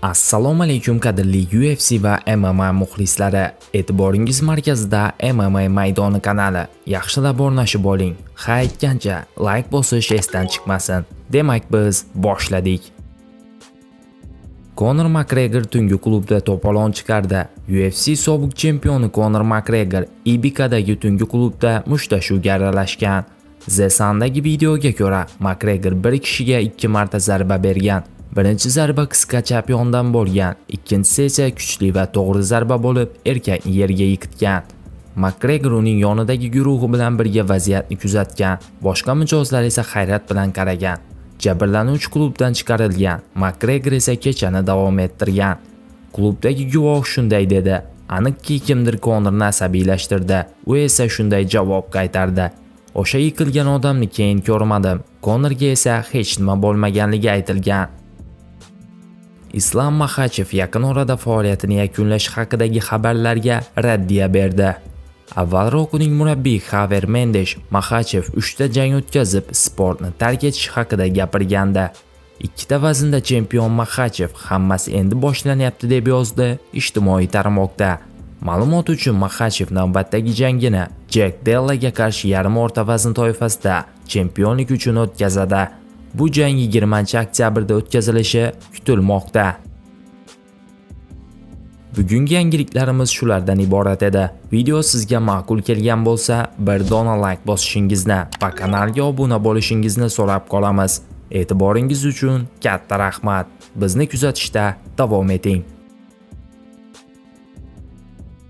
Assalomu alaykum qadrli UFC va MMA muxlislari. E'tiboringiz markazida MMA maydoni kanali. Yaxshilab o'rnashib oling. Ha aytgancha, like bosish esdan chiqmasin. Demak biz boshladik. Conor Makgregor tungi klubda to'polon chiqardi. UFC sobiq chempioni Conor Makgregor Ibikadagi tungi klubda mushtlashuvga aralashgan. The Sun'dagi videoga ko'ra, Makgregor bir kishiga 2 marta zarba bergan. Birinchi zarba qisqa chap yondan bo'lgan, ikkinchisi esa kuchli va to'g'ri zarba bo'lib, erkakni yerga yiqitgan. Makgregor uning yonidagi guruhi bilan birga vaziyatni kuzatgan, boshqa mijozlar esa hayrat bilan qaragan. Jabrlanuvchi klubdan chiqarilgan, Makgregor esa kechani davom ettirgan. Klubdagi guvoh shunday dedi: "Aniqki kimdir Conorni asabiylashtirdi." U esa shunday javob qaytardi: "O'sha yiqilgan odamni keyin ko'rmadim. Conorga esa hech nima bo'lmaganligi aytilgan." Islam Makhachev yaqin orada faoliyatini yakunlash haqidagi xabarlarga raddiya berdi. Avvalroq uning murabbiyi Javier Mendes Makhachev 3 ta jang o'tkazib, sportni tark etish haqida gapirgandi. Ikkita vaznda chempion Makhachev hammasi endi boshlanyapti deb yozdi ijtimoiy tarmoqda. Ma'lumot uchun, Makhachev navbatdagi jangini Jack Dellaga qarshi yarim o'rta vazn toifasida chempionlik uchun o'tkazadi. Bu jang 20-oktyabrda o'tkazilishi kutilmoqda. Bugungi yangiliklarimiz shulardan iborat edi. Video sizga ma'qul kelgan bo'lsa, bir dona like bosishingizni va kanalga obuna bo'lishingizni so'rab qolamiz. E'tiboringiz uchun katta rahmat. Bizni kuzatishda davom eting.